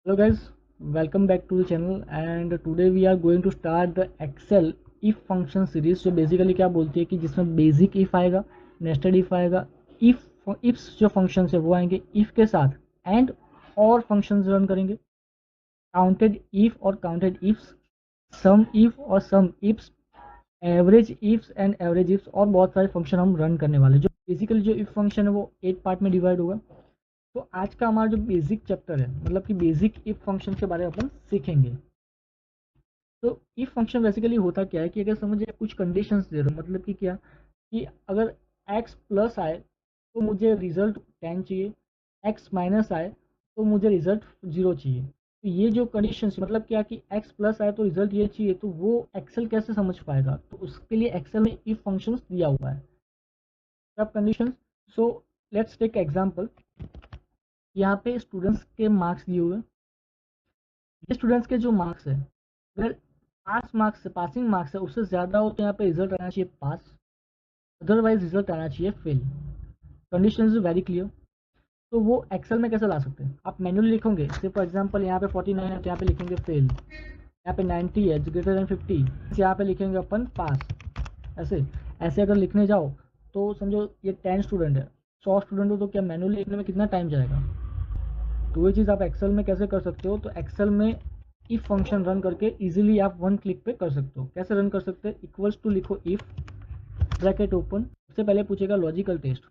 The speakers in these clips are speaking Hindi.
Hello guys, welcome back to the channel and today we are going to start the Excel if function series जो बेसिकली क्या बोलती है कि जिसमें बेसिक if आएगा, नेस्टेड if आएगा, ifs जो फंक्शंस है वो आएंगे, if के साथ एंड और फंक्शंस रन करेंगे, काउंटेड if और काउंटेड ifs, सम if और सम ifs, average ifs and average ifs और बहुत सारे फंक्शन हम रन करने वाले हैं। जो बेसिकली जो if फंक्शन है वो 8 पार्ट में डिवाइड होगा। तो आज का हमारा जो बेसिक चैप्टर है मतलब कि बेसिक इफ फंक्शन के बारे में अपन सीखेंगे। तो इफ फंक्शन बेसिकली होता क्या है कि अगर समझिए कुछ कंडीशंस दे रहे हो, मतलब कि क्या कि अगर x प्लस आए तो मुझे रिजल्ट 10 चाहिए, x माइनस आए तो मुझे रिजल्ट 0 चाहिए। तो ये जो कंडीशंस मतलब क्या कि x प्लस आए तो रिजल्ट ये चाहिए, तो वो एक्सेल कैसे समझ पाएगा? तो उसके लिए एक्सेल में इफ फंक्शंस दिया हुआ है सब conditions. So let's take example. यहाँ पे स्टूडेंट्स के मार्क्स दिए हुए हैं। ये स्टूडेंट्स के जो मार्क्स है, अगर पास मार्क्स से पासिंग मार्क्स है उससे ज़्यादा हो तो यहाँ पे रिजल्ट आना चाहिए पास, अदरवाइज रिजल्ट आना चाहिए fail. Condition is very clear. तो वो एक्सेल में कैसे ला सकते हैं? आप मैनुअली लिखोगे, जैसे फॉर एग्जांपल यहाँ पे 49 है तो यहाँ पे लिखेंगे फेल, यहाँ पे 90 है ग्रेटर देन 50, यहाँ पे लिखेंगे अपन पास। ऐसे ऐसे अगर लिखने जाओ तो समझो ये 10 स्टूडेंट है, 100 स्टूडेंट हो तो क्या मैनुअली लिखने में कितना टाइम जाएगा? तो वही चीज़ आप एक्सेल में कैसे कर सकते हो? तो एक्सेल में इफ फंक्शन रन करके इजीली आप वन क्लिक पे कर सकते हो। कैसे रन कर सकते हैं? इक्वल्स टू लिखो इफ, ब्रैकेट ओपन, सबसे पहले पूछेगा लॉजिकल टेस्ट।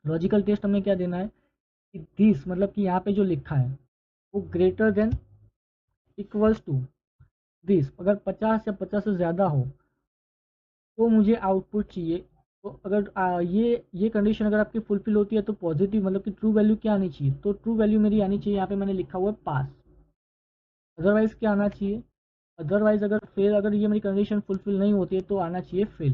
लॉजिकल टेस्ट हमें क्या देना है कि दिस मतलब कि यहाँ पे जो लिखा है वो greater than equals to this, अगर 50 या 50 से ज़्यादा हो तो मुझे आउटपुट चाहिए। तो अगर ये कंडीशन अगर आपकी फुलफिल होती है तो पॉजिटिव मतलब कि ट्रू वैल्यू क्या आनी चाहिए? तो ट्रू वैल्यू मेरी आनी चाहिए, यहाँ पे मैंने लिखा हुआ है पास। अदरवाइज क्या आना चाहिए? अदरवाइज अगर फेल, अगर ये मेरी कंडीशन फुलफिल नहीं होती है तो आना चाहिए fail.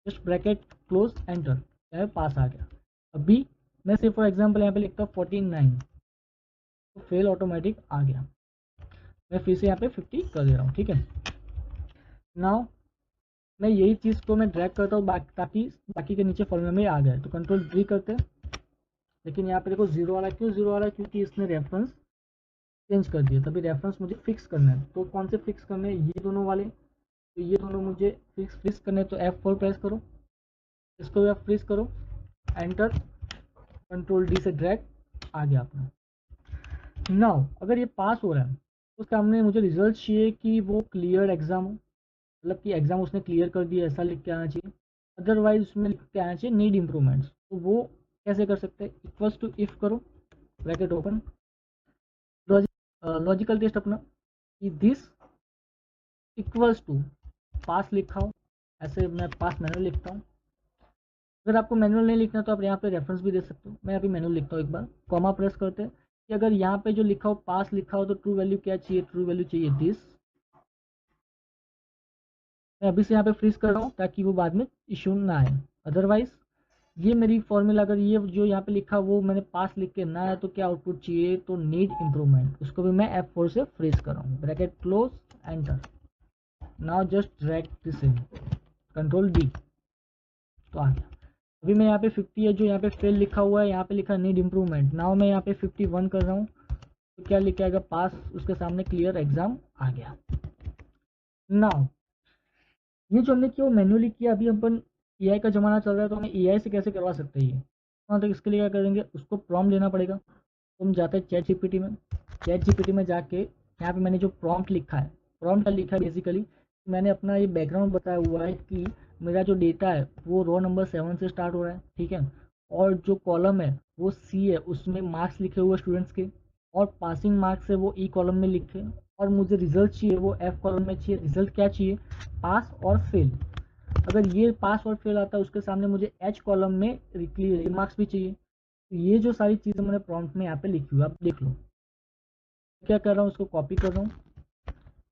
Just bracket close enter, क्या है पास आ गया। अभी मैं सिर्फ फॉर एग्जांपल यहाँ पे लिखता हूँ 49, तो फेल ऑटोमेटिक आ गया। मैं फिर से यहाँ पे 50 कर दे रहा हूँ, ठीक है। नाउ मैं यही चीज़ को मैं ड्रैग करता हूँ ताकि बाकी के नीचे फॉर्मूला में आ गए। तो कंट्रोल डी करते हैं, लेकिन यहाँ पे देखो जीरो वाला, क्यों जीरो वाला? क्योंकि इसने रेफरेंस चेंज कर दिया, तभी रेफरेंस मुझे फिक्स करना है। तो कौन से फिक्स करने हैं? ये दोनों वाले। तो ये दोनों मुझे फिक्स करने, तो F4 प्रेस करो, इसको भी आप फ्रीज करो, एंटर, कंट्रोल डी से ड्रैग, आ गया अपना। नाउ अगर ये पास हो रहा है तो उसका हमने मुझे रिजल्ट चाहिए कि वो क्लियर एग्जाम हो, मतलब कि एग्जाम उसने क्लियर कर दिया ऐसा लिख के आना चाहिए। अदरवाइज उसमें लिख के आना चाहिए नीड इम्प्रूवमेंट्स। तो वो कैसे कर सकते हैं? इक्वल्स टू इफ करो, ब्रैकेट ओपन, लॉजिकल टेस्ट अपना कि दिस इक्वल्स टू पास लिखा हो। ऐसे मैं पास मैनुअल लिखता हूँ। अगर आपको मैनुअल नहीं लिखना तो आप यहाँ पे रेफरेंस भी दे सकते हो। मैं अभी मैनुअल लिखता हूँ, एक बार कॉमा प्रेस करते हैं कि अगर यहाँ पे जो लिखा हो पास लिखा हो तो ट्रू वैल्यू क्या चाहिए? ट्रू वैल्यू चाहिए दिस। मैं अभी से यहाँ पे फ्रीज कर रहा हूँ ताकि वो बाद में इशू ना आए। अदरवाइज ये मेरी फॉर्मूला, अगर ये जो यहाँ पे लिखा वो मैंने पास लिख के ना आया तो क्या आउटपुट चाहिए? तो नीड इम्प्रूवमेंट। उसको भी मैं F4 से फ्रीज कर रहा हूँ, bracket close enter. Now just drag this in, control D, तो आ गया। अभी मैं यहाँ पे 50 है, जो यहाँ पे फेल लिखा हुआ है यहाँ पे लिखा नीड इम्प्रूवमेंट। नाउ मैं यहाँ पे 51 कर रहा हूँ तो क्या लिखा आएगा? पास, उसके सामने क्लियर एग्जाम आ गया। नाउ ये जो हमने किया वो मैन्युअली किया, अभी अपन एआई का ज़माना चल रहा है तो हमें एआई से कैसे करवा सकते हैं ये? हाँ, तो इसके लिए क्या करेंगे? उसको प्रॉम्प्ट लेना पड़ेगा। तो हम जाते हैं चैट जीपीटी में। चैट जीपीटी में जाके यहाँ पे मैंने जो प्रॉम्प्ट लिखा है, प्रॉम्प्ट लिखा है बेसिकली मैंने अपना ये बैकग्राउंड बताया हुआ है कि मेरा जो डेटा है वो रो नंबर 7 से स्टार्ट हो रहा है, ठीक है। और जो कॉलम है वो सी है, उसमें मार्क्स लिखे हुए स्टूडेंट्स के, और पासिंग मार्क्स है वो ई कॉलम में लिखे, और मुझे रिजल्ट चाहिए वो एफ कॉलम में चाहिए। रिजल्ट क्या चाहिए? पास और फेल। अगर ये पास और फेल आता है उसके सामने मुझे एच कॉलम में रिमार्क्स भी चाहिए। तो ये जो सारी चीज़ें मैंने प्रॉम्प्ट में यहाँ पे लिखी हुई है, आप देख लो। क्या कर रहा हूँ, उसको कॉपी कर रहा हूँ,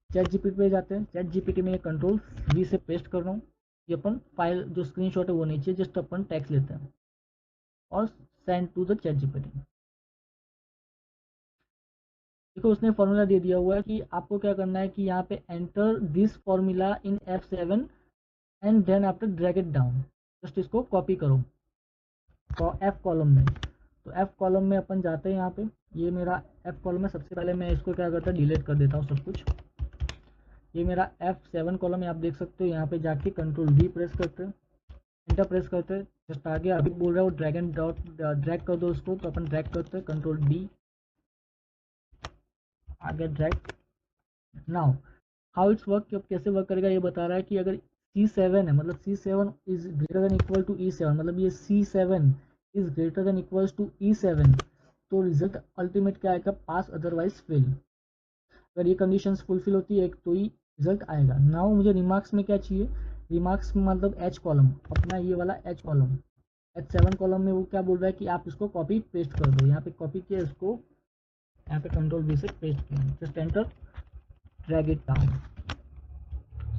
चैट जीपीटी पे जाते हैं, चैट जीपीटी में कंट्रोल वी से पेस्ट कर रहा हूँ। ये अपन फाइल जो स्क्रीनशॉट है वो नहीं चाहिए, जस्ट अपन टेक्स्ट लेते हैं और send to the ChatGPT. देखो उसने फॉर्मूला दे दिया हुआ है कि आपको क्या करना है कि यहाँ पे enter this formula in F7 and then after drag it down. Just इसको कॉपी करो एफ कॉलम में, तो एफ कॉलम में अपन जाते हैं। यहाँ पे ये मेरा एफ कॉलम है। सबसे पहले मैं इसको क्या करता हूँ, डिलीट कर देता हूँ सब कुछ। ये मेरा F7 कॉलम है, आप देख सकते हो। यहाँ पे जाके कंट्रोल V प्रेस करते हैं, एंटर प्रेस करते हैं। जस्ट आगे अभी बोल रहा है वो ड्रैग एंड ड्रैग कर दो उसको, तो अपन ड्रैग करते हैं, कंट्रोल D, आगे drag. Now how it's work, अब कैसे वर्क करेगा ये बता रहा है कि अगर C7 है, मतलब C7 is greater than equal to E7, मतलब ये C7 is greater than equal to E7, तो रिजल्ट अल्टीमेट क्या आएगा, पास अदरवाइज फेल। अगर ये कंडीशंस फुलफिल होती है तो ही रिजल्ट आएगा। नाउ मुझे रिमार्क्स में क्या चाहिए, रिमार्क्स में मतलब एच कॉलम, अपना ये वाला एच कॉलम, H7 कॉलम में वो क्या बोल रहा है कि आप इसको कॉपी पेस्ट कर दो। यहाँ पे कॉपी किया इसको, यहाँ पे कंट्रोल V से पेस्ट किया, just enter, drag it down.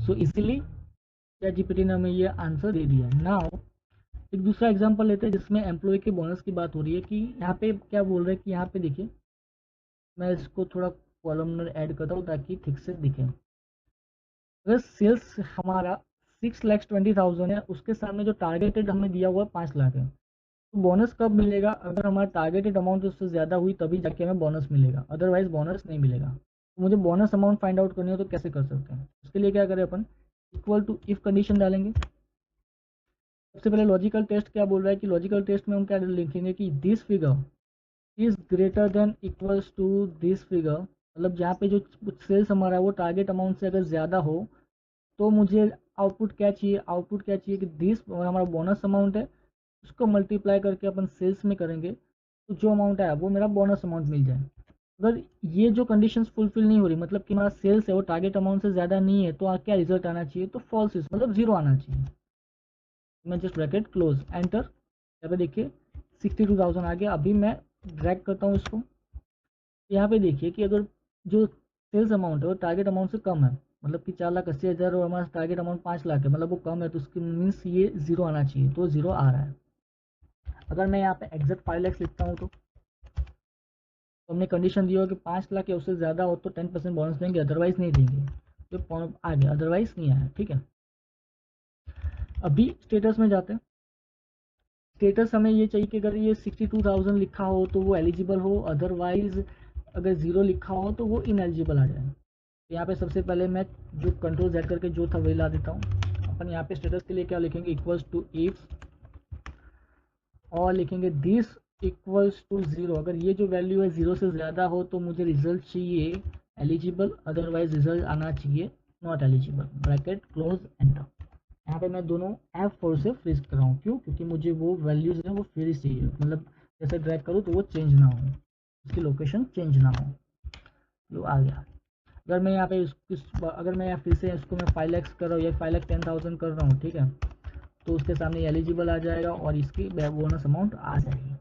So इसीलिए ChatGPT ने हमें ये आंसर दे दिया। नाउ एक दूसरा एग्जांपल लेते हैं जिसमें एम्प्लॉय के बोनस की बात हो रही है कि यहाँ पे क्या बोल रहे हैं कि यहाँ पे देखिए, मैं इसको थोड़ा कॉलमनर ऐड करता हूँ ताकि ठीक से दिखे। अगर सेल्स हमारा 6,20,000 है, उसके सामने जो टारगेटेड हमें दिया हुआ है 5 लाख है, तो बोनस कब मिलेगा, अगर हमारा टारगेटेड अमाउंट उससे ज़्यादा हुई तभी जाके हमें बोनस मिलेगा, अदरवाइज बोनस नहीं मिलेगा। तो मुझे बोनस अमाउंट फाइंड आउट करनी हो तो कैसे कर सकते हैं, उसके लिए क्या करें अपन, इक्वल टू इफ कंडीशन डालेंगे। सबसे पहले लॉजिकल टेस्ट क्या बोल रहा है कि लॉजिकल टेस्ट में हम क्या लिखेंगे कि this figure is greater than equals to this figure, मतलब जहाँ पे जो सेल्स हमारा है वो टारगेट अमाउंट से अगर ज़्यादा हो तो मुझे आउटपुट क्या चाहिए, आउटपुट क्या चाहिए कि दिस हमारा बोनस अमाउंट है, उसको मल्टीप्लाई करके अपन सेल्स में करेंगे तो जो अमाउंट आया वो मेरा बोनस अमाउंट मिल जाए। अगर ये जो कंडीशंस फुलफिल नहीं हो रही, मतलब कि हमारा सेल्स है वो टारगेट अमाउंट से ज़्यादा नहीं है, तो क्या रिजल्ट आना चाहिए, तो फॉल्स, मतलब जीरो आना चाहिए। मैं जस्ट ब्रैकेट क्लोज, एंटर। यहाँ पे देखिए 62,000 आ गया। अभी मैं ड्रैग करता हूँ इसको, यहाँ पे देखिए कि अगर जो सेल्स अमाउंट है वो टारगेट अमाउंट से कम है, मतलब कि 4,80,000 और हमारा टारगेट अमाउंट 5 लाख है, मतलब वो कम है, तो उसकी मीन्स ये जीरो आना चाहिए, तो जीरो आ रहा है। अगर मैं यहाँ पे एग्जैक्ट 5 लाख लिखता हूँ तो हमने कंडीशन दी हो कि 5 लाख या उससे ज़्यादा हो तो 10% बोनस देंगे, अदरवाइज नहीं देंगे। तो आ गया, अदरवाइज नहीं आया, ठीक है। अभी स्टेटस में जाते हैं। स्टेटस हमें ये चाहिए कि अगर ये 62,000 लिखा हो तो वो एलिजिबल हो, अदरवाइज अगर ज़ीरो लिखा हो तो वो इनएलिजिबल आ जाए। यहाँ पे सबसे पहले मैं जो कंट्रोल Z करके जो था वही ला देता हूँ। अपन यहाँ पे स्टेटस के लिए क्या लिखेंगे, इक्वल्स टू इफ, और लिखेंगे दिस इक्वल्स टू ज़ीरो। अगर ये जो वैल्यू है ज़ीरो से ज़्यादा हो तो मुझे रिजल्ट चाहिए एलिजिबल, अदरवाइज रिजल्ट आना चाहिए not eligible, bracket close, enter. यहाँ पे मैं दोनों F4 से फ्रीज कर रहा हूँ, क्यों, क्योंकि मुझे वो वैल्यूज है वो फ्रीज चाहिए, मतलब जैसे ड्रैग करूँ तो वो चेंज ना हो, उसकी लोकेशन चेंज ना हो। तो आ गया। अगर मैं यहाँ पे अगर मैं यहाँ फिर से इसको मैं 5 लाख कर रहा हूँ या 5,10,000 कर रहा हूँ, ठीक है, तो उसके सामने एलिजिबल आ जाएगा और इसकी बोनस अमाउंट आ जाएगी।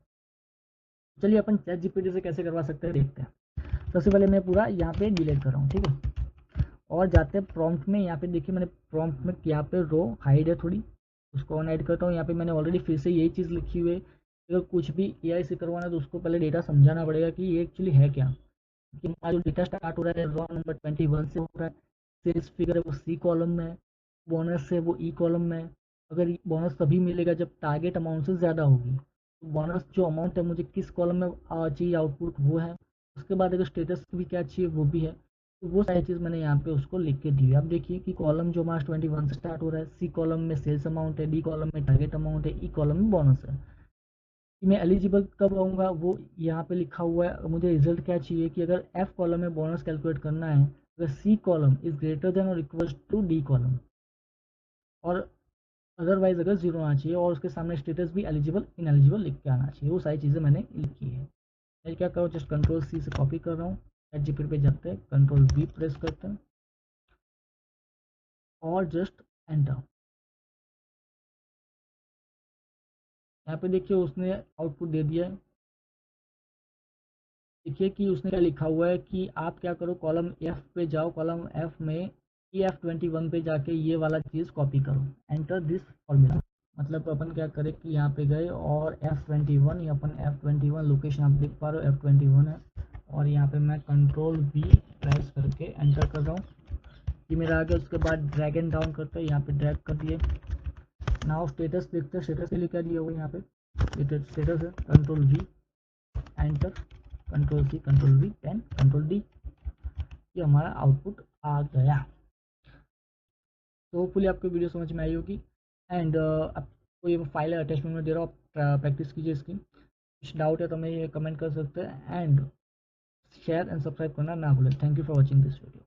चलिए अपन ChatGPT से कैसे करवा सकते हैं देखते हैं। सबसे पहले मैं पूरा यहाँ पे डिलीट कर रहा हूँ, ठीक है, और जाते हैं प्रॉम्प्ट में। यहाँ पे देखिए मैंने प्रॉम्प्ट में यहाँ पे रो हाइड है थोड़ी, उसको ऑन ऐड करता हूँ। यहाँ पे मैंने ऑलरेडी फिर से यही चीज़ लिखी हुई है, अगर कुछ भी AI से करवाना है तो उसको पहले डेटा समझाना पड़ेगा कि ये एक्चुअली है क्या। कि हमारा जो डेटा स्टार्ट हो रहा है रॉ नंबर 21 से हो रहा है, सेल्स फिगर है वो C कॉलम में है, बोनस है वो E कॉलम में है। अगर बोनस तभी मिलेगा जब टारगेट अमाउंट से ज़्यादा होगी, तो बोनस जो अमाउंट है मुझे किस कॉलम में चाहिए आउटपुट वो है। उसके बाद अगर स्टेटस भी क्या चाहिए वो भी है, तो वो सारी चीज़ मैंने यहाँ पे उसको लिख के दी है। अब देखिए कि कॉलम जो हमारा 21 से स्टार्ट हो रहा है, C कॉलम में सेल्स अमाउंट है, D कॉलम में टारगेट अमाउंट है, E कॉलम में बोनस है। कि मैं एलिजिबल कब आऊँगा वो यहाँ पे लिखा हुआ है। मुझे रिजल्ट क्या चाहिए कि अगर F कॉलम में बोनस कैलकुलेट करना है, अगर C column is greater then और इक्वल्स टू D कॉलम, और अदरवाइज अगर जीरो आना चाहिए, और उसके सामने स्टेटस भी एलिजिबल इनएलिजिबल लिख के आना चाहिए। वो सारी चीज़ें मैंने लिखी है। मैं क्या करूँ, जस्ट कंट्रोल C से कॉपी कर रहा हूँ, ChatGPT पे जाते हैं, कंट्रोल V प्रेस करते हैं और जस्ट एंटर। यहाँ पे देखिए उसने आउटपुट दे दिया है। देखिए कि उसने क्या लिखा हुआ है कि आप क्या करो, कॉलम F पे जाओ, कॉलम F में EF21 पे जाके ये वाला चीज़ कॉपी करो, एंटर दिस फॉर्मूला। मतलब अपन क्या करें कि यहाँ पे गए और F21, या अपन F21 लोकेशन आप देख पा रहे हो F21 है, और यहाँ पे मैं कंट्रोल V प्रेस करके एंटर कर रहा हूँ, ये मेरा आ गया। उसके बाद ड्रैग एंड डाउन करते हैं, यहाँ पे ड्रैग कर दिए। नाउ स्टेटस देखते हैं, स्टेटस के लिए क्या दिया हुआ है यहाँ पे, स्टेटस है control V, enter, control C, control V, then control D, ये हमारा आउटपुट आ गया। तो होपफुली आपको वीडियो समझ में आई होगी। एंड आपको ये फाइल अटैचमेंट में दे रहा हूँ, आप प्रैक्टिस कीजिए इसकी। कुछ डाउट है तो हमें ये कमेंट कर सकते हैं, एंड शेयर एंड सब्सक्राइब करना ना भूलें। Thank you for watching this video.